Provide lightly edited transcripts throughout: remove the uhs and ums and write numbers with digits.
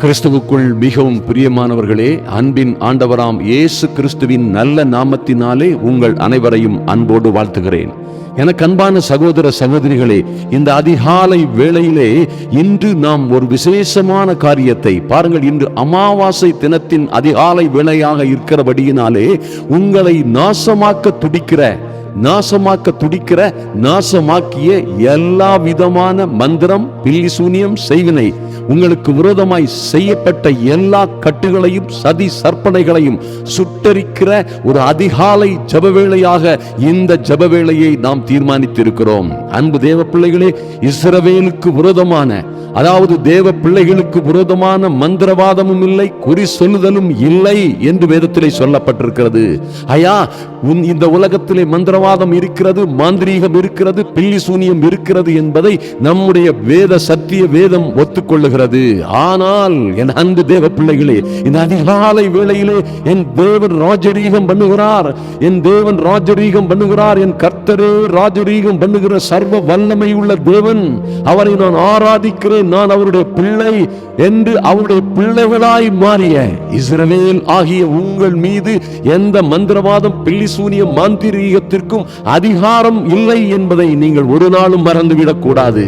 கிறிஸ்துவுக்குள் மிகவும் பிரியமானவர்களே, அன்பின் ஆண்டவராம் இயேசு கிறிஸ்துவின் நல்ல நாமத்தினாலே உங்கள் அனைவரையும் அன்போடு வாழ்த்துகிறேன். எனக்கு அன்பான சகோதர சகோதரிகளே, இந்த அதிகாலை வேளையிலே இன்று நாம் ஒரு விசேஷமான காரியத்தை பாருங்கள். இன்று அமாவாசை தினத்தின் அதிகாலை வேளையாக இருக்கிறபடியினாலே உங்களை நாசமாக்க நாசமாக்கிய எல்லா விதமான மந்திரம், பில்லி சூனியம், செய்வினை, உங்களுக்கு விரோதமாய் செய்யப்பட்ட எல்லா கட்டுகளையும் சதி சற்பனைகளையும் சுட்டரிக்கிற ஒரு அதிகாலை ஜபவேளையாக இந்த ஜபவேளையை நாம் தீர்மானித்திருக்கிறோம். அன்பு தேவ பிள்ளைகளே, இஸ்ரவேலுக்கு விரோதமான, அதாவது தேவ பிள்ளைகளுக்கு விரோதமான மந்திரவாதமும் இல்லை, குறி சொல்லுதலும் இல்லை என்று வேதத்திலே சொல்லப்பட்டிருக்கிறது. ஐயா, இந்த உலகத்திலே மந்திரவாதம் இருக்கிறது, மாந்திரீகம் இருக்கிறது, பில்லி சூனியம் இருக்கிறது என்பதை நம்முடைய வேத சத்திய வேதம் ஒத்துக்கொள்ளுகிறது. ஆனால் என் அன்பு தேவ பிள்ளைகளே, இந்த அதிகாலை வேளையிலே என் தேவன் ராஜரீகம் பண்ணுகிறார், என் கர்த்தரே ராஜரீகம் பண்ணுகிற சர்வ வல்லமை உள்ள தேவன். அவரை நான் ஆராதிக்கிறேன். நான் அவருடைய பிள்ளை என்று அவருடைய பிள்ளைகளாய் மாறிய இஸ்ரவேல் ஆகிய உங்கள் மீது எந்த மந்திரவாதம், பில்லி சூனியம், மாந்திரீகத்திற்கும் அதிகாரம் இல்லை என்பதை நீங்கள் ஒரு நாளும் மறந்துவிடக் கூடாது.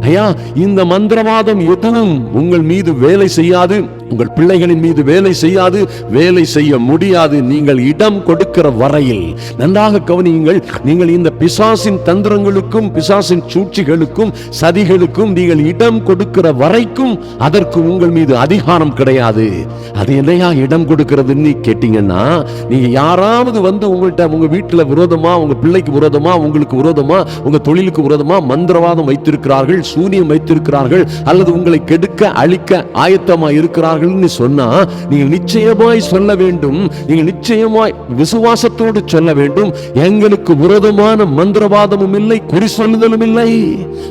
ஐயா, இந்த மந்திரவாதம் எதுவும் உங்கள் மீது வேலை செய்யாது, உங்கள் பிள்ளைகளின் மீது வேலை செய்யாது, வேலை செய்ய முடியாது. நீங்கள் இடம் கொடுக்கிற வரையில் நன்றாக கவனியுங்கள். நீங்கள் இந்த பிசாசின் தந்திரங்களுக்கும் பிசாசின் சூழ்ச்சிகளுக்கும் சதிகளுக்கும் நீங்கள் இடம் கொடுக்கிற வரைக்கும் அதற்கு உங்கள் மீது அதிகாரம் கிடையாது. அது என்னையா இடம் கொடுக்கிறதுன்னு கேட்டீங்கன்னா, நீங்க யாராவது வந்து உங்கள்கிட்ட உங்க வீட்டுல விரோதமா, உங்க பிள்ளைக்கு விரோதமா, உங்களுக்கு விரோதமா, உங்க தொழிலுக்கு விரோதமா மந்திரவாதம் வைத்திருக்கிறார்கள், சூனியம் வைத்திருக்கிறார்கள், அல்லது உங்களை கெடுக்க அழிக்க ஆயத்தமா இருக்கிறார்கள் சொன்னா, நீங்கள் நிச்சயமாய் சொல்ல வேண்டும், நீங்கள் நிச்சயமாய் விசுவாசத்தோடு சொல்ல வேண்டும், எங்களுக்கு விரோதமான மந்திரவாதமும் இல்லை, குறி சொல்லுதலும் இல்லை.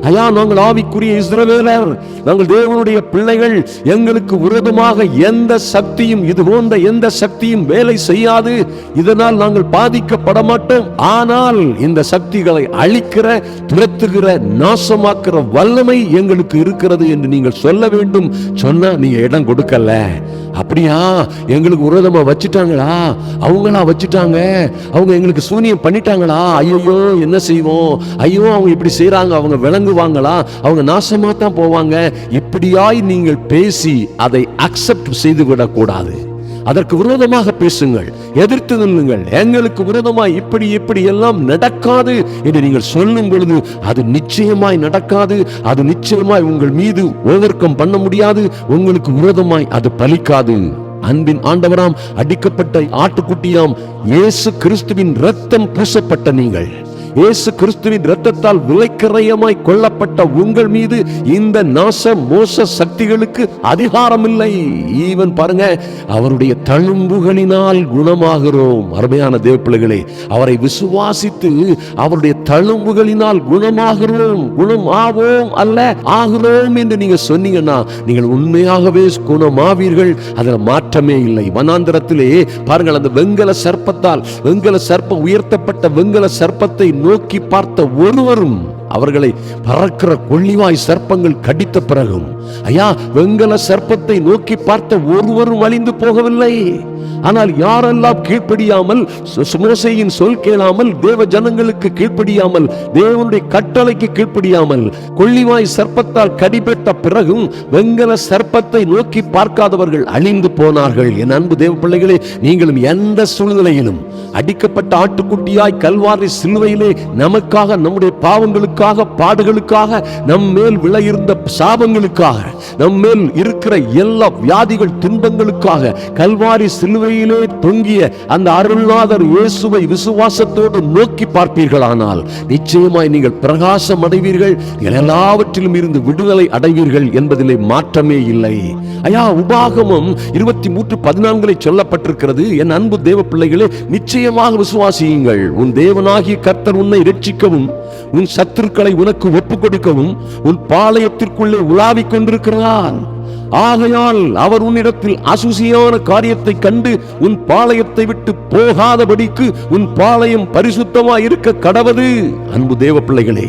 ஐயா, நாங்கள் ஆவிக்குரிய இஸ்ரவேலர், நாங்கள் தேவனுடைய பிள்ளைகள். எங்களுக்கு விரோதமாக எந்த சக்தியும், இது போன்ற எந்த சக்தியும் வேலை செய்யாது. இதனால் நாங்கள் பாதிக்கப்பட மாட்டோம். ஆனால் இந்த சக்திகளை அழிக்கிற, துரத்துகிற, நாசமாக்குற வல்லமை எங்களுக்கு இருக்கிறது என்று நீங்கள் சொல்ல வேண்டும். சொன்னா நீங்க இடம் கொடுக்கல. அப்படியா, எங்களுக்கு விரோதமா வச்சுட்டாங்களா, அவங்களா வச்சுட்டாங்க, அவங்க எங்களுக்கு சூனியம் பண்ணிட்டாங்களா, ஐயோ என்ன செய்வோம், ஐயோ அவங்க இப்படி செய்யறாங்க, அவங்க விளங்குவாங்களா, அவங்க நாசமா தான் போவாங்க. இப்படியாய் நீங்கள் பேசி அதை அக்செப்ட் செய்து விடக்கூடாது. அதற்கு விரோதமாக பேசுங்கள், எதிர்த்து நில்லுங்கள். எங்களுக்கு விரோதமாய் இப்படி எல்லாம் நடக்காது என்று நீங்கள் சொல்லும் பொழுது அது நிச்சயமாய் நடக்காது. அது நிச்சயமாய் உங்கள் மீது ஓவர் கம் பண்ண முடியாது. உங்களுக்கு விரோதமாய் அது பலிக்காது. அன்பின் ஆண்டவராம் அடிக்கப்பட்ட ஆட்டுக்குட்டியாம் இயேசு கிறிஸ்துவின் இரத்தம் பூசப்பட்ட நீங்கள், இயேசு கிறிஸ்துவின் இரத்தத்தால் விலைக்கரையமாய் கொல்லப்பட்ட உங்கள் மீது இந்த நாச மோச சக்திகளுக்கு அதிகாரம் இல்லை. ஈவன் பாருங்க, அவருடைய தழும்புகளினால் குணமாகிறோம். அருமையான தேவ பிள்ளைகளே, அவரை விசுவாசித்து அவருடைய தழும்புகளினால் குணமாகிறோம். குணம் ஆவோம் அல்ல, ஆகிறோம் என்று நீங்க சொன்னீங்கன்னா நீங்கள் உண்மையாகவே குணமாவீர்கள். அதில் மாற்றமே இல்லை. வனாந்திரத்திலே பாருங்கள், அந்த வெண்கல சர்ப்பம் உயர்த்தப்பட்ட வெண்கல சர்ப்பத்தை நோக்கி பார்த்த ஒருவரும், அவர்களை பறக்கிற கொள்ளிவாய் சர்ப்பங்கள் கடித்த பிறகும், ஐயா, வெண்கல சர்ப்பத்தை நோக்கி பார்த்த ஒருவரும் அழிந்து போகவில்லை. ஆனால் யாரெல்லாம் கீழ்ப்படியாமல், மோசேயின் சொல் கேளாமல், தேவ ஜனங்களுக்கு கீழ்ப்படியாமல், தேவனுடைய கட்டளைக்கு கீழ்ப்படியாமல் கொள்ளிவாய் சர்ப்பத்தால் கடிபட்ட பிறகும் வெண்கல சர்ப்பத்தை நோக்கி பார்க்காதவர்கள் அழிந்து போனார்கள். என் அன்பு தேவ பிள்ளைகளே, நீங்களும் எந்த சூழ்நிலையிலும் அடிக்கப்பட்ட ஆட்டுக்குட்டியாய் கல்வாரி சிலுவையிலே நமக்காக, நம்முடைய பாவங்களுக்காக, பாடுகளுக்காக, நம் மேல் விளையிருந்த சாபங்களுக்காக, நம் மேல் இருக்கிற எல்லா வியாதிகள், துன்பங்களுக்காக கல்வாரி சிலுவையிலே தொங்கிய அந்த அருள்நாதர் இயேசுவை விசுவாசத்தோடு நோக்கி பார்ப்பீர்களானால் நிச்சயமாய் நீங்கள் பிரகாசம் அடைவீர்கள். எல்லாவற்றிலும் இருந்து விடுதலை அடைவீர்கள் என்பதிலே மாற்றமே இல்லை. ஐயா, உபாகமம் 23:14 சொல்லப்பட்டிருக்கிறது. என் அன்பு தேவ பிள்ளைகளே, நிச்சயமாக விசுவாசியுங்கள். உன் தேவனாகிய கர்த்தர் உன்னை இரட்சிக்கவும், உன் சத்துருக்களை உனக்கு ஒப்புக் கொடுக்கவும் உன் பாளையத்திற்குள்ளே உலாவிக் கொண்டிருக்கிறார். ஆகையால் அவர் உன்னிடத்தில் அசுசியான காரியத்தை கண்டு உன் பாளையத்தை விட்டு போகாதபடிக்கு உன் பாளையம் பரிசுத்தமாய் இருக்க கடவது. அன்பு தேவ பிள்ளைகளே,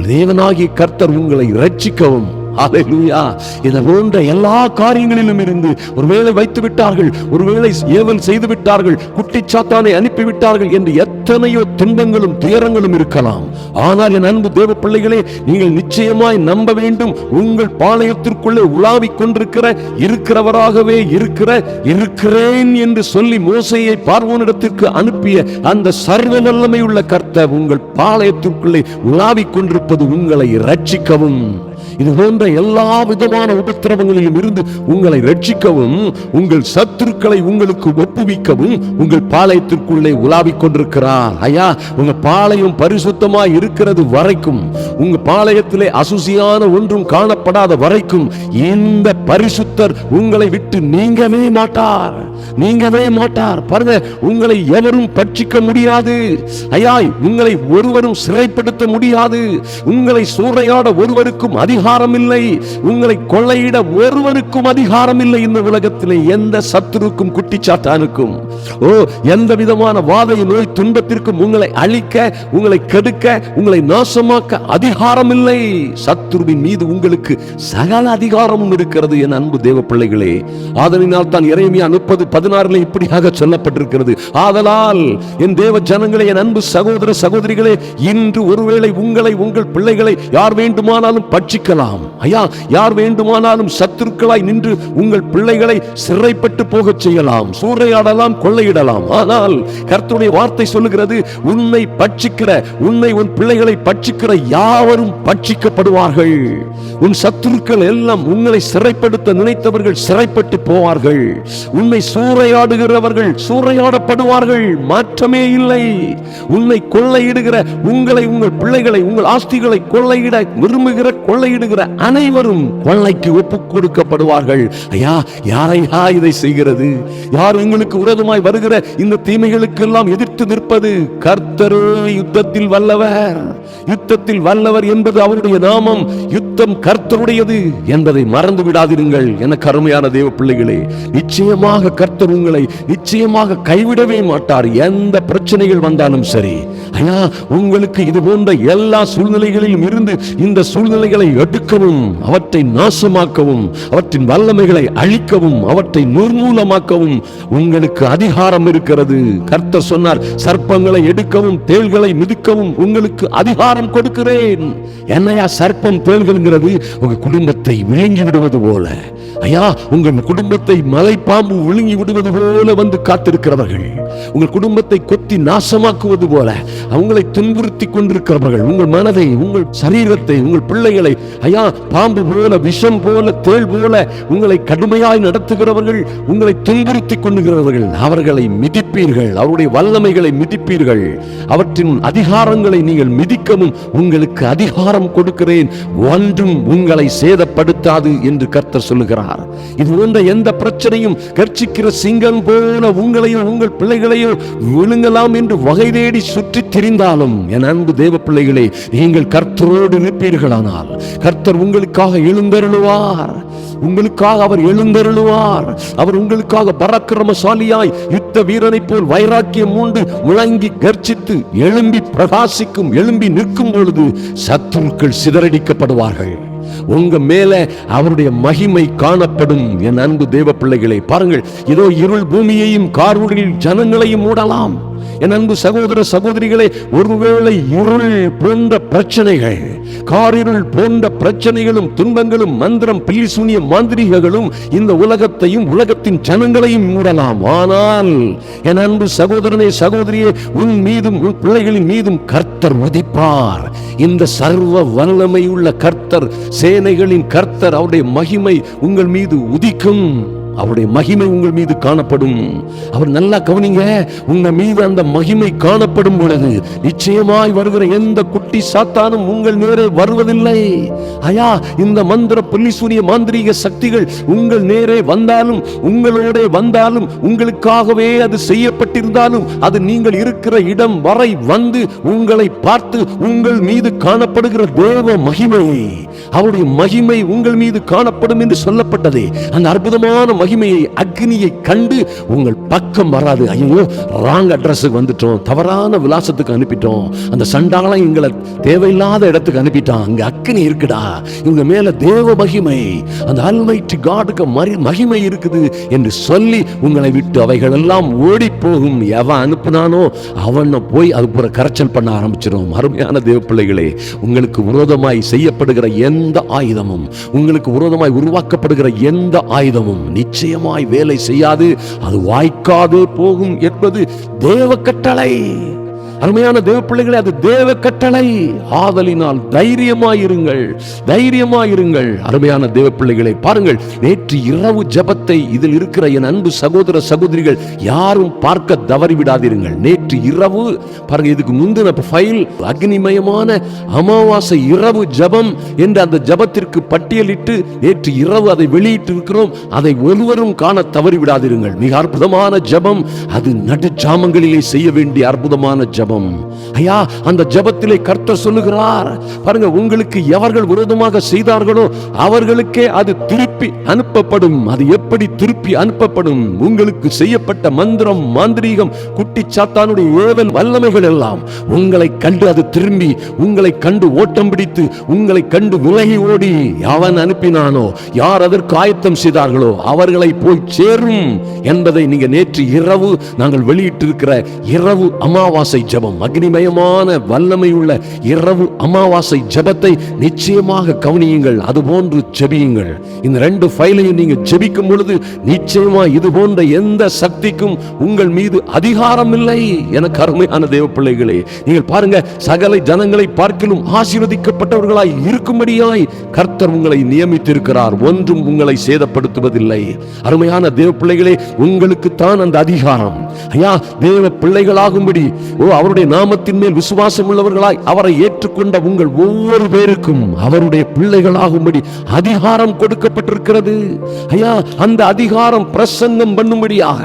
தேவனாகிய கர்த்தர் உங்களை இரட்சிக்கவும் ஹல்லேலூயா. இதை போன்ற எல்லா காரியங்களிலும் இருந்து ஒருவேளை வைத்து விட்டார்கள், ஒருவேளை ஏவல் செய்து விட்டார்கள், குட்டிச்சாத்தானை அனுப்பிவிட்டார்கள் என்று எத்தனையோ துன்பங்களும் துயரங்களும் இருக்கலாம். ஆனால் என் அன்பு தேவ பிள்ளைகளே, நீங்கள் நிச்சயமாய் நம்ப வேண்டும், உங்கள் பாளையத்திற்குள்ளே உலாவிக் இருக்கிறவராகவே இருக்கிறேன் என்று சொல்லி மோசேயை பார்வோனிடத்திற்கு அனுப்பிய அந்த சர்வ வல்லமை உள்ள கர்த்தர் உங்கள் பாளையத்திற்குள்ளே உலாவிக் கொண்டிருப்பது உங்களை ரட்சிக்கவும், இது போன்ற எல்லா விதமான உபத்திரவங்களிலும் இருந்து உங்களை ரட்சிக்கவும், உங்கள் சத்துருக்களை உங்களுக்கு ஒப்புவிக்கவும் உங்கள் பாளையத்திற்குள்ளே உலாவிக் கொண்டிருக்கிறார். ஐயா, உங்க பாளையம் பரிசுத்தமாய் இருக்கிறது வரைக்கும், உங்க பாளையத்திலே அசுசியான ஒன்றும் காணப்படாத வரைக்கும் இந்த பரிசுத்தர் உங்களை விட்டு நீங்கவே மாட்டார். பாருங்க, உங்களை எவரும் பட்சிக்க முடியாது. ஐயா, உங்களை ஒருவரும் சிறைப்படுத்த முடியாது. உங்களை சூறையாட ஒருவருக்கும் அதிகாரம் இல்லை. உங்களை கொள்ளையிட ஒருவருக்கும் அதிகாரம் இல்லை. இந்த உலகத்திலே எந்த சத்துருக்கும் குட்டிச்சாத்தானுக்கும் எந்த விதமான வாதை நோய் துன்பத்திற்கும் உங்களை அழிக்க, உங்களை கெடுக்க, உங்களை நாசமாக்க அதிகாரம் இல்லை. சத்துருவின் மீது உங்களுக்கு சகல அதிகாரமும் இருக்கிறது என் அன்பு தேவ பிள்ளைகளே. ஆதலினால் தான் எரேமியா 30:16 இப்படியாக சொல்லப்பட்டிருக்கிறது, ஆதலால் என் தேவ ஜனங்களே, என் அன்பு சகோதர சகோதரிகளே, இன்று ஒருவேளை உங்களை, உங்கள் பிள்ளைகளை யார் வேண்டுமானாலும் பட்சிக்கலாம். ஐயா, யார் வேண்டுமானாலும் சத்துருக்களாய் நின்று உங்கள் பிள்ளைகளை சிறைப்பட்டு போகச் செய்யலாம், சூறையாடலாம், கொள்ளையிடலாம். ஆனால் கர்த்தருடைய வார்த்தை சொல்லுகிறது, உன்னை பட்சிக்கிற, உன்னை, உன் பிள்ளைகளை பட்சிக்கிற யாவரும் பட்சிக்கப்படுவார்கள். உன் சத்துருக்கள் எல்லாம், உங்களை சிறைப்படுத்த நினைத்தவர்கள் சிறைப்பட்டு போவார்கள். உன்னை சூறையாடுகிறவர்கள் சூறையாடப்படுவார்கள். மாற்றமே இல்லை. உன்னை கொள்ளையிடுகிற, உங்களை, உங்கள் பிள்ளைகளை, உங்கள் ஆஸ்திகளை கொள்ளையிட விரும்புகிற, கொள்ளையிடுகிற அனைவரும் கொள்ளைக்கு ஒப்புக் கொடுக்கப்படுவார்கள். ஐயா, யாரையா இதை செய்கிறது? யார் உங்களுக்கு விரோதமாய் வருகிற இந்த தீமைகளுக்கெல்லாம் எதிர்த்து நிற்பது? கர்த்தரே யுத்தத்தில் வல்லவர். யுத்தத்தில் வல்லவர் என்பது அவருடைய நாமம். யுத்தம் கர்த்தருடையது என்பதை மறந்து விடாதீர்கள். எனக்கு அருமையான தேவ பிள்ளைகளே, நிச்சயமாக கர்த்தர் உங்களை நிச்சயமாக கைவிடவே மாட்டார். எந்த பிரச்சனைகள் வந்தாலும் சரி, ஐயா, உங்களுக்கு இது போன்ற எல்லா சூழ்நிலைகளிலும் இருந்து இந்த சூழ்நிலைகளை எடுக்கவும், அவற்றை நாசமாக்கவும், அவற்றின் வல்லமைகளை அழிக்கவும், அவற்றை நிர்மூலமாக்கவும் உங்களுக்கு அதிகாரம் இருக்கிறது. கர்த்தர் சொன்னார், சர்ப்பங்களை எடுக்கவும் தேள்களை மிதிக்கவும் உங்களுக்கு அதிகாரம் கொடுக்கிறேன். என்னையா சர்ப்பம் தேள்கள்ங்கிறது? உங்க குடும்பத்தை விழுங்கி விடுவது போல, ஐயா, உங்கள் குடும்பத்தை மலைப்பாம்பு விழுங்கி விடுவது போல வந்து காத்திருக்கிறவர்கள், உங்கள் குடும்பத்தை கொத்தி நாசமாக்குவது போல அவங்களை துன்புறுத்தி கொண்டிருக்கிறவர்கள், உங்கள் மனதை, உங்கள் சரீரத்தை, உங்கள் பிள்ளைகளை, ஐயா, பாம்பு போல, விஷம் போல, தேள் போல உங்களை கடுமையாய் நடத்துகிறவர்கள், உங்களை துன்புறுத்தி கொண்டுகிறவர்கள், அவர்களை மிதிப்பீர்கள். அவருடைய வல்லமைகளை மிதிப்பீர்கள். அவற்றின் அதிகாரங்களை நீங்கள் மிதிக்கவும் உங்களுக்கு அதிகாரம் கொடுக்கிறேன். ஒன்றும் உங்களை சேதப்படுத்தாது என்று கர்த்தர் சொல்லுகிறார். இது போன்ற எந்த பிரச்சனையும் கர்ச்சிக்கிற சிங்கம் போல உங்களையும் உங்கள் பிள்ளைகளையும் விழுங்கலாம் என்று வகை தேடி சுற்றி திரிந்தாலும், என் அன்பு தேவ பிள்ளைகளே, நீங்கள் கர்த்தரோடு இருப்பீர்களானால் கர்த்தர் உங்களுக்காக எழுந்தருளுவார். உங்களுக்காக அவர் எழுந்தருளுவார். அவர் உங்களுக்காக பராக்கிரமசாலியாய் யுத்த வீரனை போல் வைராக்கியம் மூண்டு முழங்கி கர்ச்சித்து எழும்பி பிரகாசிக்கும், எழும்பி நிற்கும் பொழுது சத்துருக்கள் சிதறடிக்கப்படுவார்கள். உங்க மேல அவருடைய மகிமை காணப்படும். என் அன்பு தேவ பிள்ளைகளை பாருங்கள், இதோ இருள் பூமியையும் கார்வுகளில் ஜனங்களையும் மூடலாம். என் அன்பு சகோதர சகோதரிகளே, ஒருவேளை இருள் போன்ற பிரச்சனைகள், காரிருள் போன்ற பிரச்சனைகளும் துன்பங்களும், மந்திரம், பில்லிசூனிய மாந்திரிகங்களும் இந்த உலகத்தையும் உலகத்தின் ஜனங்களையும் மூடலாம். ஆனால் என் அன்பு சகோதரனே, சகோதரியே, உன் மீதும் உன் பிள்ளைகளின் மீதும் கர்த்தர் உதிப்பார். இந்த சர்வ வல்லமை உள்ள கர்த்தர், சேனைகளின் கர்த்தர், அவருடைய மகிமை உங்கள் மீது உதிக்கும். அவருடைய மகிமை உங்கள் மீது காணப்படும். அவர் நல்லா கவனிங்க, உங்க மீது அந்த மகிமை காணப்படும் பொழுது நிச்சயமாய் வருகிற எந்த குட்டி சாத்தானும் உங்கள் நேரே வருவதில்லை. ஐயா, இந்த மந்திர புல்லிசூனிய மாந்திரீக சக்திகள் உங்கள் நேரே வந்தாலும், உங்களோட வந்தாலும், உங்களுக்காகவே அது செய்யப்பட்டிருந்தாலும், அது நீங்கள் இருக்கிற இடம் வரை வந்து உங்களை பார்த்து உங்கள் மீது காணப்படுகிற தேவ மகிமை, அவருடைய மகிமை உங்கள் மீது காணப்படும் என்று சொல்லப்பட்டதே, அந்த அற்புதமான மகிமையை, அக்னியை கண்டு உங்கள் பக்கம் வராது. ஐயோ, ராங் அட்ரஸுக்கு வந்துட்டோம், தவறான விலாசத்துக்கு அனுப்பிட்டோம், அந்த சண்டாளம் எங்களை தேவையில்லாத இடத்துக்கு அனுப்பிட்டான், அங்க அக்னி இருக்குடா, இவங்க மேல தேவ மகிமை, அந்த அல்மைட்டி காடுக்கு மகிமை இருக்குது என்று சொல்லி உங்களை விட்டு அவைகள் எல்லாம் ஓடி போகும். எவன் அனுப்பினானோ அவனை போய் அது புற கரைச்சல் பண்ண ஆரம்பிச்சிடும். அருமையான தேவ பிள்ளைகளே, உங்களுக்கு விரோதமாய் செய்யப்படுகிற எந்த ஆயுதமும், உங்களுக்கு விரோதமாய் உருவாக்கப்படுகிற எந்த ஆயுதமும் நிச்சயமாய் வேலை செய்யாது, அது வாய்க்காதே போகும் என்பது தேவ கட்டளை. அருமையான தேவ பிள்ளைகளே, அது தேவ கட்டளை. ஆதலினால் தைரியமாயிருங்கள், தைரியமாயிருங்கள். அருமையான தேவ பிள்ளைகளை பாருங்கள், நேற்று இரவு ஜெபத்தை இதில் இருக்கிற என் அன்பு சகோதர சகோதரிகள் யாரும் பார்க்க தவறிவிடாதீர்கள். நேற்று இரவு பாருங்க, இதுக்கு முந்தின ஃபைல் அக்னிமயமான அமாவாசை இரவு ஜெபம் என்று அந்த ஜெபத்திற்கு பட்டியலிட்டு நேற்று இரவு அதை வெளியிட்டு இருக்கிறோம். அதை ஒருவரும் காண தவறிவிடாதீர்கள். மிக அற்புதமான ஜெபம் அது. நடுச்சாமங்களிலே செய்ய வேண்டிய அற்புதமான ஜெபம். ஐயா, அந்த ஜெபத்திலே கர்த்தர் சொல்லுகிறார் பாருங்க, உங்களுக்கு எவர்கள் விரோதமாக செய்தார்களோ அவர்களுக்கே அது திருப்பி அனுப்பப்படும். அது எப்படி திருப்பி அனுப்பப்படும்? உங்களுக்கு செய்யப்பட்ட மந்திரம், மாந்திரீகம், குட்டி சாத்தானுடைய ஏவல் வல்லமைகள் எல்லாம் உங்களை கண்டு அது திரும்பி உங்களை கண்டு ஓட்டம் பிடித்து உங்களை கண்டு விலகி ஓடி அவன் அனுப்பினானோ, யார் அதற்கு ஆயத்தம் செய்தார்களோ அவர்களை போய் சேரும் என்பதை நீங்க நேற்று இரவு நாங்கள் வெளியிட்டிருக்கிற இரவு அமாவாசை ஜெபம், அக்னிமயமான வல்லமை உள்ள இரவு அமாவாசை ஜெபத்தை நிச்சயமாக கவனியுங்கள். அதுபோன்று ஜெபியுங்கள். இந்த 2 ஃபைலையும் நீங்க ஜெபிக்கும் பொழுது நிச்சயமா இது போன்ற எந்த சக்திக்கும் உங்கள் மீது அதிகாரம் இல்லை. எனக்கு அருமையான தேவ பிள்ளைகளே, நீங்கள் பாருங்க, சகல ஜனங்களை பார்க்கிலும் ஆசீர்வதிக்கப்பட்டவர்களாய் இருக்கும்படியாய் கர்த்தர் உங்களை நியமித்திருக்கிறார். ஒன்றும் உங்களை சேதப்படுத்துவதில்லை. அருமையான தேவ பிள்ளைகளே, உங்களுக்கு தான் அந்த அதிகாரம். ஐயா, தேவ பிள்ளைகளாகும்படி அவருடைய நாமத்தின் மேல் விசுவாசம் உள்ளவர்களாய் அவரை ஏற்றுக்கொண்ட உங்கள் ஒவ்வொரு பேருக்கும் அவருடைய பிள்ளைகளாகும்படி அதிகாரம் கொடுக்கப்பட்டிருக்கிறது. ஐயா, அந்த அதிகாரம் பிரசங்கம் பண்ணும்படியாக,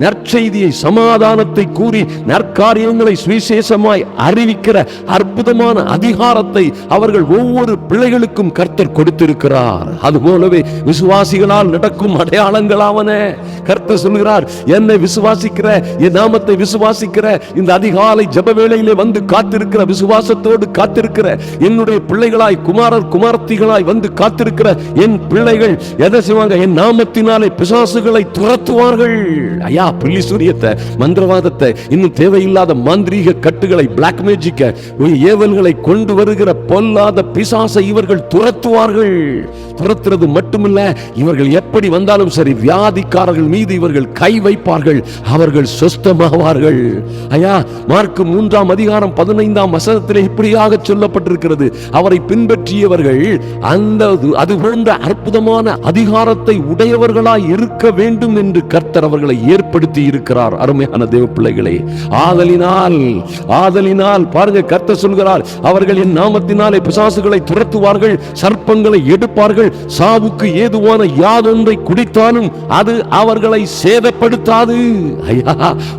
நற்செய்தியை, சமாதானத்தை கூறி நற்காரியங்களை சுவிசேஷமாய் அறிவிக்கிற அற்புதமான அதிகாரத்தை அவர்கள் ஒவ்வொரு பிள்ளைகளுக்கும் கர்த்தர் கொடுத்திருக்கிறார். அதுபோலவே விசுவாசிகளால் நடக்கும் அடையாளங்களாவன கர்த்தர் சொல்கிறார். என்னை விசுவாசிக்கிற, என் நாமத்தை விசுவாசிக்கிற, இந்த அதிகாலை ஜெப வேளையிலே வந்து காத்திருக்கிற, விசுவாசத்தோடு காத்திருக்கிற என்னுடைய பிள்ளைகளாய், குமாரர் குமாரத்திகளாய் வந்து காத்திருக்கிற என் பிள்ளைகள் எதை செய்வாங்க? என் நாமத்தினாலே பிசாசுகளை துரத்துவார்கள். ஐயா, பில்லி சூரியத்தை, மந்திரவாதத்தை, இன்னும் தேவையில்லாத மாந்திரீக கட்டுகளை, பிளாக் மேஜிக்க, ஏவல்களை கொண்டு வருகிற பொல்லாத பிசாசை இவர்கள் துரத்துவார்கள். துரத்துறது மட்டுமில்ல, இவர்கள் எப்படி வந்தாலும் சரி வியாதிக்காரர்கள் மீது இவர்கள் கை வைப்பார்கள், அவர்கள் சொஸ்தமாவார்கள். ஐயா, மார்க் 3ஆம் அதிகாரம் 15ஆம் வசனத்திலே இப்படியாக சொல்லப்பட்டிருக்கிறது. அவரை பின்பற்றியவர்கள் அந்த அது போன்ற அற்புதமான அதிகாரத்தை உடையவர்களாய் இருக்க வேண்டும் என்று கர்த்தர் அவர்களை ஏற்படுத்தி இருக்கிறார். அருமையான தேவ பிள்ளைகளே, ஆதலினால் பாருங்க, கர்த்தர் சொல்கிறார், அவர்கள் என் நாமத்தினாலே பிசாசுகளை துரத்துவார்கள், சர்ப்பங்களை எடுப்பார்கள், சாவுக்கு ஏதுவான யாதொன்றை குடித்தாலும் அது அவர்களை சேதப்படுத்தாது. ஐயா,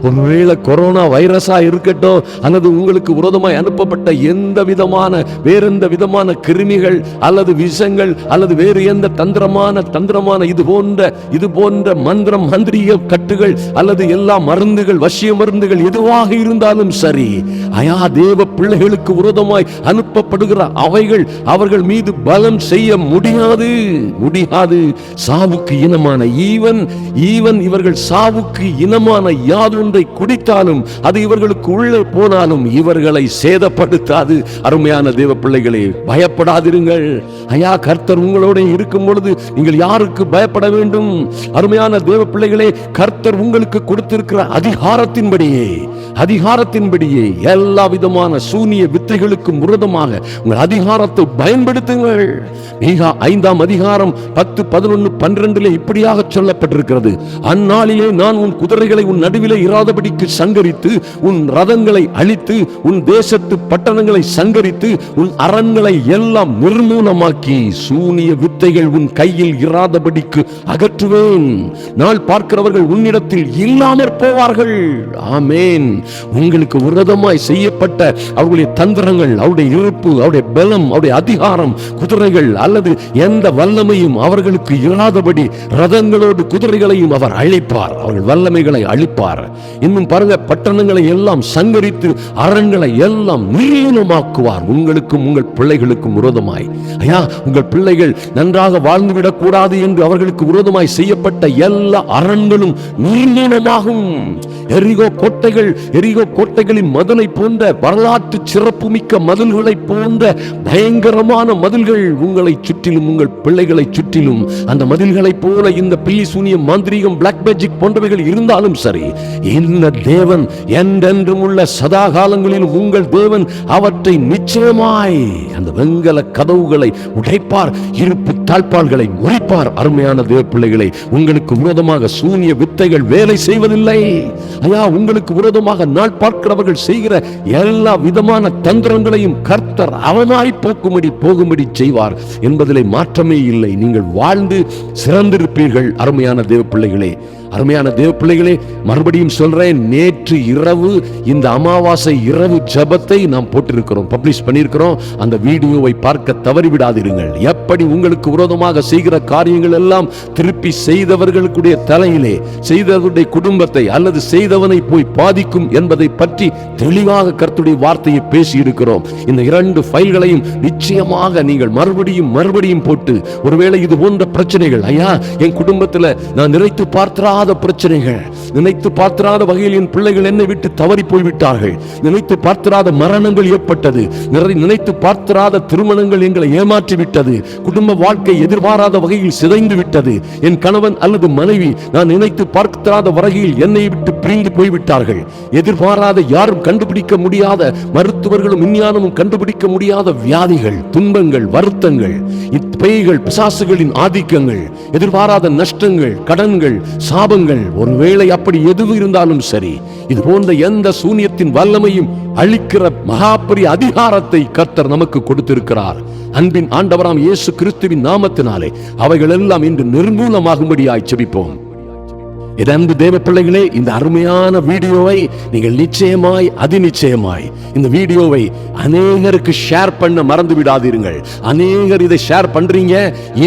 ஒருவேளை கொரோனா வைரஸா இருக்கட்டும், அல்லது உங்களுக்கு விரோதமாய் அனுப்பப்பட்ட எந்த விதமான வேறெந்த விதமான கிருமிகள் அல்லது விஷங்கள் அல்லது வேறு எந்த தந்திரமான இது போன்ற மந்திரம், மந்திரிய கட்டுகள் அல்லது எல்லா மருந்துகள், வசிய மருந்துகள் எதுவாக இருந்தாலும் சரி, ஐயா, தேவ பிள்ளைகளுக்கு விரோதமாய் அனுப்பப்படுகிற அவைகள் அவர்கள் மீது பலம் செய்ய முடியாது. சாவுக்கு இனமான ஈவன் இவர்கள் சாவுக்கு இனமான யாதொன்றை குடித்தாலும் அது இவர்களுக்கு உள்ளே போனாலும் இவர்களை சேதப்படுத்தாது. அருமையான தேவ பிள்ளைகளே, பயப்படாதிருங்கள். ஐயா, கர்த்தர் உங்களோட இருக்கும் பொழுது நீங்கள் யாருக்கு பயப்பட வேண்டும்? அருமையான தேவ பிள்ளைகளே, கர்த்தர் உங்களுக்கு கொடுத்திருக்கிற அதிகாரத்தின்படியே எல்லா விதமான சூனிய வித்தைகளுக்கும் விரோதமாக உங்கள் அதிகாரத்தை பயன்படுத்துங்கள். மீகா 5ஆம் அதிகாரம் 10, 11, 12 இப்படியாக சொல்லப்பட்டிருக்கிறது. அந்நாளிலே நான் உன் குதிரைகளை உன் நடுவிலே இராதபடிக்கு சங்கரித்து, உன் ரதங்களை அழித்து, உன் தேசத்து பட்டணங்களை சங்கரித்து, உன் அரண்களை எல்லாம் நிர்மூலமாக்கி, சூனிய வித்தைகள் உன் கையில் இராதபடிக்கு அகற்றுவேன். நாள் பார்க்கிறவர்கள் உன்னிடத்தில் இல்லாமற் போவார்கள். ஆமேன். உங்களுக்கு விரோதமாய் செய்யப்பட்ட அவர்களுடைய தந்திர தந்திரங்கள், அவருடைய இருப்பு, அவருடைய பலம், அவருடைய அதிகாரம், குதிரைகள் அல்லது எந்த வல்லமையும் அவர்களுக்கு இராதபடி ரதங்களோடு குதிரைகளையும் அவர் அழிப்பார். அவர்கள் வல்லமைகளை அழிப்பார். இன்னும் பாருங்க, பட்டணங்களை எல்லாம் சங்கரித்து அரண்களை எல்லாம் நிர்மூலமாக்குவார். உங்களுக்கும் உங்கள் பிள்ளைகளுக்கும் விரோதமாய், ஐயா, உங்கள் பிள்ளைகள் நன்றாக வாழ்ந்துவிடக் கூடாது என்று அவர்களுக்கு விரோதமாய் செய்யப்பட்ட எல்லா அரண்களும் நிர்மூலமாகும். எரிகோ கோட்டைகளின் மதிலை போன்ற வரலாற்று சிறப்புமிக்க மதில்களை போன்ற பயங்கரமான மதில்கள் உங்களை சுற்றிலும், உங்கள் பிள்ளைகளை சுற்றிலும், அந்த மதில்களை போல இந்த பில்லி சூனியம், மாந்திரீகம், பிளாக் மேஜிக் போன்றவைகள் இருந்தாலும் சரி, இந்த தேவன் என்றென்றும் உள்ள சதா காலங்களிலும் உங்கள் தேவன் அவற்றை நிச்சயமாய் அந்த வெங்கல கதவுகளை உடைப்பார், இருப்பு தாழ்பால்களை முறிப்பார். அருமையான தேவ பிள்ளைகளை, உங்களுக்கு விரோதமாக சூனிய வித்தைகள் வேலை செய்வதில்லை. ஐயா, உங்களுக்கு விரோதமாக நாள் பார்க்கிறவர்கள் செய்கிற எல்லா விதமான தந்திரங்களையும் கர்த்தர் அவனாய் போகும்படி செய்வார் என்பதிலே மாற்றமே இல்லை. நீங்கள் வாழ்ந்து சிறந்திருப்பீர்கள். அருமையான தேவ பிள்ளைகளே, மறுபடியும் சொல்றேன், நேற்று இரவு இந்த அமாவாசை இரவு ஜெபத்தை நாம் போட்டிருக்கிறோம், பப்ளிஷ் பண்ணியிருக்கிறோம். அந்த வீடியோவை பார்க்க தவறிவிடாதிருங்கள். எப்படி உங்களுக்கு விரோதமாக செய்கிற காரியங்கள் எல்லாம் திருப்பி செய்தவர்களுடைய தலையிலே, செய்தவருடைய குடும்பத்தை அல்லது செய்தவனை போய் பாதிக்கும் என்பதை பற்றி தெளிவாக கர்த்தருடைய வார்த்தையை பேசி இருக்கிறோம். இந்த 2 ஃபைல்களையும் நிச்சயமாக நீங்கள் மறுபடியும் போட்டு, ஒருவேளை இது போன்ற பிரச்சனைகள், ஐயா, என் குடும்பத்தில் நான் நினைத்து பார்த்திராத பிரச்சனைகள், நினைத்து பார்த்திராத வகையில் என் பிள்ளைகள் என்னை விட்டு தவறி போய்விட்டார்கள், நினைத்து பார்த்திராத மரணங்கள் ஏற்பட்டது, நினைத்து பார்த்திராத திருமணங்கள் எங்களை ஏமாற்றி விட்டது, குடும்ப வாழ்க்கை எதிர்பாராத வகையில் சிதைந்து விட்டது, என் கணவன் அல்லது மனைவி நான் நினைத்து பார்த்திராத வகையில் என்னை விட்டு பிரிந்து போய்விட்டார்கள், எதிர்பாராத யாரும் கண்டுபிடிக்க முடியாத, மருத்துவர்களும் விஞ்ஞானமும் கண்டுபிடிக்க முடியாத வியாதிகள், துன்பங்கள், வருத்தங்கள், பேய்கள், பிசாசுகளின் ஆதிக்கங்கள், எதிர்பாராத நஷ்டங்கள், கடன்கள், சாபங்கள், ஒருவேளை அப்படி எதுவும் இருந்தாலும் சரி, இது போன்ற எந்த சூனியத்தின் வல்லமையும் அழிக்கிற மகாபெரிய அதிகாரத்தை கர்த்தர் நமக்கு கொடுத்திருக்கிறார். அன்பின் ஆண்டவராம் இயேசு கிறிஸ்துவின் நாமத்தினாலே அவைகள் எல்லாம் இன்று நிர்மூலமாகும்படியாய் ஜெபிப்போம். அன்பு தேவ பிள்ளைகளே, இந்த அருமையான வீடியோவை நீங்கள் நிச்சயமாய் அதிநிச்சயமாய் இந்த வீடியோவை அநேகருக்கு ஷேர் பண்ண மறந்து விடாதீர்கள். அநேகர் இதை ஷேர் பண்றீங்க.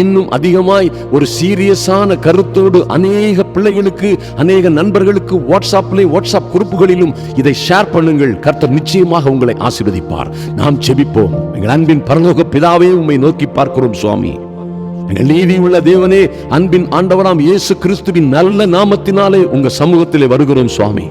இன்னும் அதிகமாய் ஒரு சீரியஸான கருத்தோடு அநேக பிள்ளைகளுக்கு, அநேக நண்பர்களுக்கு வாட்ஸ்அப் குரூப்புகளிலும் இதை ஷேர் பண்ணுங்கள். கர்த்தர் நிச்சயமாக உங்களை ஆசீர்வதிப்பார். நாம் ஜெபிப்போம். எங்கள் அன்பின் பரலோக பிதாவே, உம்மை நோக்கி பார்க்கிறோம் சுவாமி. எங்கள் நீதியுள்ள தேவனே, அன்பின் ஆண்டவராம் இயேசு கிறிஸ்துவின் நல்ல நாமத்தினாலே உங்க சமூகத்திலே வருகிறோம் சுவாமி.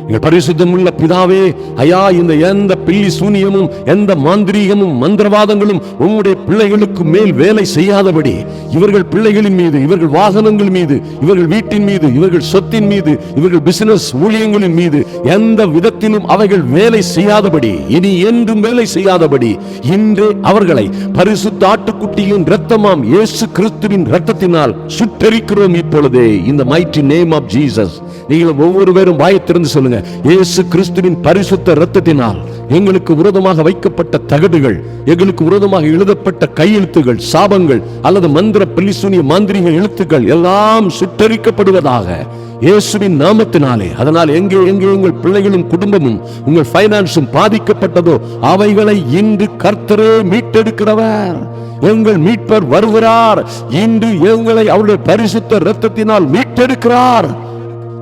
எங்கள் பரிசுத்தமுள்ள பிதாவே, ஐயா, இந்த எந்த பில்லி சூனியமும், எந்த மாந்திரீகமும், மந்திரவாதங்களும் உம்முடைய பிள்ளைகளுக்கு மேல் வேலை செய்யாதபடி, இவர்கள் பிள்ளைகளின் மீது, இவர்கள் வாகனங்கள் மீது, இவர்கள் வீட்டின் மீது, இவர்கள் சொத்தின் மீது, இவர்கள் பிசினஸ் ஊழியங்களின் மீது எந்த விதத்திலும் அவைகள் வேலை செய்யாதபடி, இனி என்றும் வேலை செய்யாதபடி, இன்று அவர்களை பரிசுத்த ஆட்டுக்குட்டியின் இரத்தமாம் இயேசு கிறிஸ்துவின் இரத்தத்தினால் சுட்டெரிக்கிறோம் இப்பொழுதே. இந்த மைட்டி நேம் ஆஃப் ஜீசஸ். நீங்கள் ஒவ்வொருவரும் வாயை திறந்து சொல்லுங்க, இயேசு கிறிஸ்துவின் பரிசுத்த இரத்தத்தினால் எங்களுக்கு விரோதமாக வைக்கப்பட்ட தகடுகள், எங்களுக்கு விரோதமாக எழுதப்பட்ட கையெழுத்துகள், சாபங்கள் அல்லது மந்திர பில்லிசூனிய மாந்திரீக எழுத்துக்கள் எல்லாம் சுட்டரிக்கப்படுவதாக இயேசுவின் நாமத்தினாலே. அதனால் எங்கே உங்கள் பிள்ளைகளும் குடும்பமும் உங்கள் பைனான்ஸும் பாதிக்கப்பட்டதோ அவைகளை இன்று கர்த்தரே மீட்டெடுக்கிறவர். எங்கள் மீட்பர் வருகிறார். இன்று எங்களை அவருடைய பரிசுத்த இரத்தத்தினால் மீட்டெடுக்கிறார்.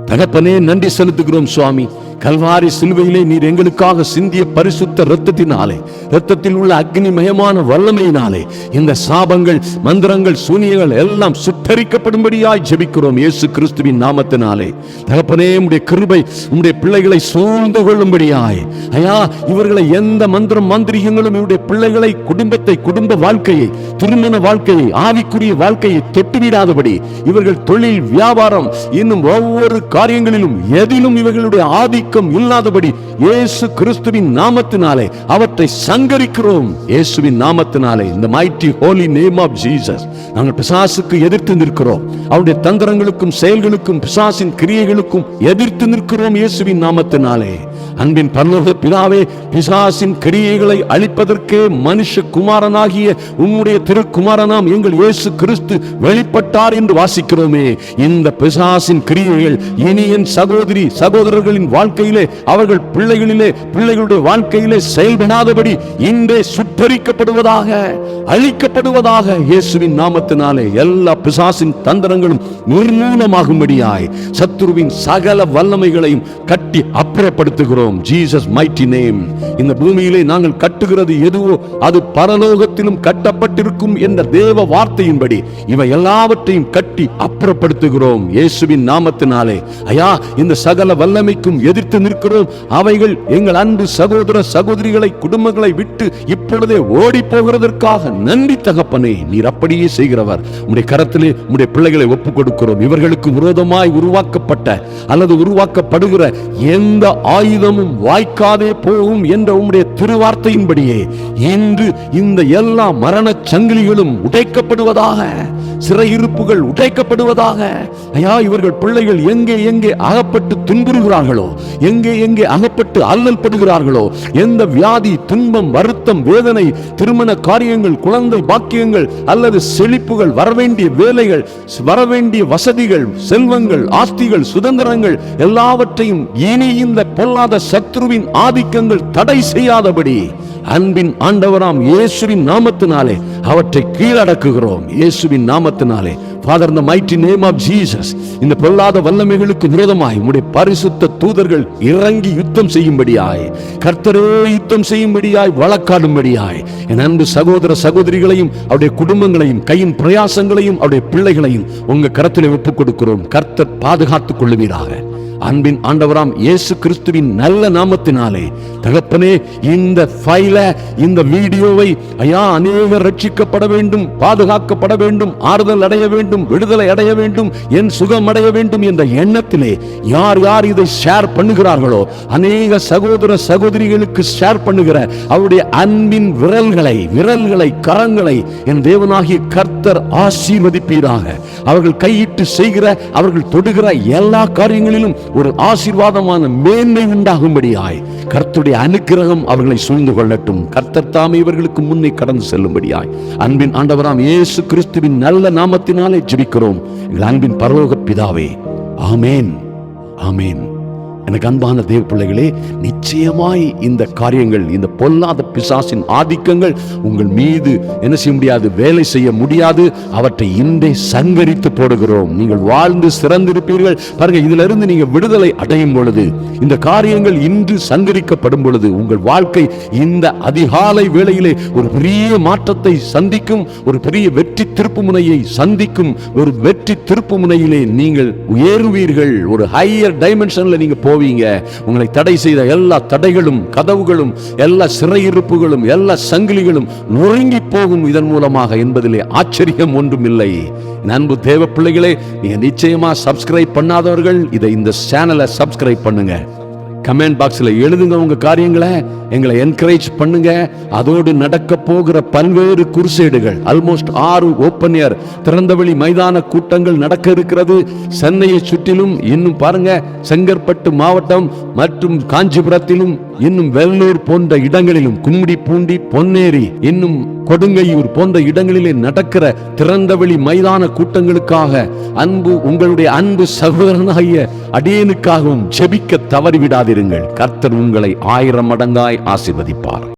தகப்பனே, நன்றி செலுத்துகிறோம் சுவாமி. கல்வாரி சிலுவையிலே நீர் எங்களுக்காக சிந்திய பரிசுத்த இரத்தத்தினாலே, இரத்தத்தில் உள்ள அக்னிமயமான வல்லமையினாலே இந்த சாபங்கள், மந்திரங்கள், சூனியங்கள் எல்லாம் சுட்டரிக்கப்படும்படியாய் ஜெபிக்கிறோம் இயேசு கிறிஸ்துவின் நாமத்தினாலே. தகப்பனே, உம்முடைய கிருபை உம்முடைய பிள்ளைகளை சூழ்ந்து கொள்ளும்படியாய், ஐயா, இவர்களை எந்த மந்திரம் மாந்திரிகங்களும் இவருடைய பிள்ளைகளை, குடும்பத்தை, குடும்ப வாழ்க்கையை, திருமண வாழ்க்கையை, ஆவிக்குரிய வாழ்க்கையை தொட்டுவிடாதபடி, இவர்கள் தொழில், வியாபாரம், இன்னும் ஒவ்வொரு காரியங்களிலும் எதிலும் இவர்களுடைய ஆதிக்கம் இல்லாதபடி இயேசு கிறிஸ்துவின் நாமத்தினாலே அவற்றை சங்கரிக்கிறோம். இயேசுவின் நாமத்தினாலே, இந்த mighty holy name of Jesus, நாங்கள் பிசாசுக்கு எதிர்த்து நிற்கிறோம். அவருடைய தந்திரங்களுக்கும் செயல்களுக்கும் பிசாசின் கிரியைகளுக்கும் எதிர்த்து நிற்கிறோம் இயேசுவின் நாமத்தினாலே. அன்பின் பரலோக பிதாவே, பிசாசின் கிரியைகளை அழிப்பதற்கே மனுஷகுமாரனாகிய உம்முடைய திருக்குமாரனாம் எங்கள் இயேசு கிறிஸ்து வெளிப்பட்டார் என்று வாசிக்கிறோமே. இந்த பிசாசின் கிரியைகள் இனி என் சகோதரி சகோதரர்களின் வாழ்க்கையிலே, அவர்கள் பிள்ளைகளுடைய வாழ்க்கையிலே செயல்படாதபடி இன்றே சுட்டரிக்கப்படுவதாக, அழிக்கப்படுவதாக. இயேசுவின் நாமத்தினாலே எல்லா பிசாசின் தந்திரங்களும் நிர்மூலமாகும்படியாய் சத்துருவின் சகல வல்லமைகளையும் கட்டி அப்புறப்படுத்துகிறோம். Jesus mighty name. இந்த பூமியிலே நாங்கள் கட்டுகிறது எதுவோ அது பரலோகத்திலும் கட்டப்பட்டிருக்கும் என்ற தேவ வார்த்தையின்படி இவை எல்லாவற்றையும் கட்டி அப்புறப்படுத்துகிறோம் இயேசுவின் நாமத்தினாலே. ஐயா, இந்த சகல வல்லமைக்கும் எதிர்த்து நிற்கிறோம். அவைகள் எங்கள் அன்பு சகோதர சகோதரிகளை, குடும்பங்களை விட்டு இப்பொழுதே ஓடி போகிறதற்காக நன்றி தகப்பனே. நீர் அப்படியே செய்கிறவர். உம்முடைய கரத்திலே உம்முடைய பிள்ளைகளை ஒப்புக் கொடுக்கிறோம். இவர்களுக்கு விரோதமாய் உருவாக்கப்பட்ட அல்லது உருவாக்கப்படுகிற எந்த ஆயுதமும் வாய்க்காதே போகும் என்ற உம்முடைய திருவார்த்தையின்படியே இன்று இந்த எல்லா மரண சங்கிலிகளும் உடைக்கப்படுவதாக, சிறையிருப்புகள் உடைக்கப்படுவதாக. ஐயா, இவர்கள் பிள்ளைகள் எங்கே எங்கே அகப்பட்டு துன்புறுகிறார்களோ, எங்கே எங்கே அகப்பட்டு அல்லல் படுகிறார்களோ, எந்த வியாதி, துன்பம், வருத்தம், வேதனை, திருமண காரியங்கள், குழந்தை பாக்கியங்கள் அல்லது செழிப்புகள், வரவேண்டிய வேலைகள், வரவேண்டிய வசதிகள், செல்வங்கள், ஆஸ்திகள், சுதந்திரங்கள் எல்லாவற்றையும் இனி இந்த பொல்லாத சத்ருவின் ஆதிக்கங்கள் தடை செய்யாதபடி அன்பின் ஆண்டவராம் இயேசுவின் நாமத்தினாலே அவற்றை கீழடக்குகிறோம். இயேசுவின் நாமத்தினாலே. Father, in the mighty name of Jesus, இந்த பொல்லாத வல்லமைகளுக்கு விரோதமாய் உம்முடைய பரிசுத்த தூதர்கள் இறங்கி யுத்தம் செய்யும்படியாய், கர்த்தரே யுத்தம் செய்யும்படியாய், வழக்காடும்படியாய் என் அன்பு சகோதர சகோதரிகளையும் அவருடைய குடும்பங்களையும் கையின் பிரயாசங்களையும் அவருடைய பிள்ளைகளையும் உங்க கரத்திலே ஒப்புக் கொடுக்கிறோம். கர்த்தர் பாதுகாத்துக் கொள்ளுவீராக. அன்பின் ஆண்டவராம் இயேசு கிறிஸ்துவின் நல்ல நாமத்தினாலே தகப்பனே, இந்த ஃபைல, இந்த வீடியோவை ஐயா அநேகர் ரட்சிக்கப்பட வேண்டும், பாதுகாக்கப்பட வேண்டும், ஆறுதல் அடைய வேண்டும், விடுதலை அடைய வேண்டும், என் சுகம் அடைய வேண்டும் என்ற எண்ணத்திலே யார் யார் இதை ஷேர் பண்ணுகிறார்களோ அநேக சகோதர சகோதரிகளுக்கு ஷேர் பண்ணுகிற அவருடைய அன்பின் விரல்களை கரங்களை என் தேவனாகிய கர்த்தர் ஆசீர்வதிப்பீராக. அவர்கள் கையிட்டு செய்கிற, அவர்கள் தொடுகிற எல்லா காரியங்களிலும் ஒரு ஆசீர்வாதமான மேன்மை உண்டாகும்படியாய் கர்த்தருடைய அனுக்கிரகம் அவர்களை சூழ்ந்து கொள்ளட்டும். கர்த்தர் தாமே இவர்களுக்கு முன்னே கடந்து செல்லும்படியாய் அன்பின் ஆண்டவராம் இயேசு கிறிஸ்துவின் நல்ல நாமத்தினாலே ஜெபிக்கிறோம் எங்கள் அன்பின் பரலோக பிதாவே. ஆமேன், ஆமேன். எனக்கு அன்பான தேவ பிள்ளைகளே, நிச்சயமாய் இந்த காரியங்கள், இந்த பொல்லாத பிசாசின் ஆதிக்கங்கள் உங்கள் மீது என்ன செய்ய முடியாது, வேலை செய்ய முடியாது. அவற்றை இன்றே சங்கரித்து போடுகிறோம். நீங்கள் வாழ்ந்து சிறந்திருப்பீர்கள். பாருங்க, இதுல இருந்து நீங்க விடுதலை அடையும் பொழுது, இந்த காரியங்கள் இன்று சங்கரிக்கப்படும் பொழுது உங்கள் வாழ்க்கை இந்த அதிகாலை வேளையிலே ஒரு பெரிய மாற்றத்தை சந்திக்கும், ஒரு பெரிய வெற்றி திருப்பு முனையை சந்திக்கும். ஒரு வெற்றி திருப்பு முனையிலே நீங்கள் உயர்வீர்கள். ஒரு ஹையர் டைமென்ஷன்ல நீங்க போவீங்க. உங்களை தடை செய்த எல்லா தடைகளும், கதவுகளும், எல்லா சிறையிருப்புகளும், எல்லா சங்கிலிகளும் நொறுங்கி போகும் இதன் மூலமாக என்பதிலே ஆச்சரியம் ஒன்றும் இல்லை. அன்பு தேவ பிள்ளைகளே, நீங்க நிச்சயமா சப்ஸ்கிரைப் பண்ணாதவர்கள் இந்த சேனலை சப்ஸ்கிரைப் பண்ணுங்க. கமெண்ட் பாக்ஸ்ல எழுதுங்க உங்க காரியங்களை, எங்களை என்கரேஜ் பண்ணுங்க. அதோடு நடக்க போகிற பல்வேறு குருசேடுகள், ஆல்மோஸ்ட் 6 ஓப்பன் ஏர் திறந்தவெளி மைதான கூட்டங்கள் நடக்க இருக்கிறது. சென்னையை சுற்றிலும், இன்னும் பாருங்க செங்கற்பட்டு மாவட்டம் மற்றும் காஞ்சிபுரத்திலும், இன்னும் வெள்ளூர் போன்ற இடங்களிலும், கும்மிடிப்பூண்டி, பொன்னேரி, இன்னும் கொடுங்கையூர் போன்ற இடங்களிலே நடக்கிற திறந்தவெளி மைதான கூட்டங்களுக்காக உங்களுடைய அன்பு சகோதரனாகிய அடியேனுக்காகவும் ஜெபிக்க தவறிவிடாதிருங்கள். கர்த்தர் உங்களை 1000 மடங்காய் ஆசீர்வதிப்பார்.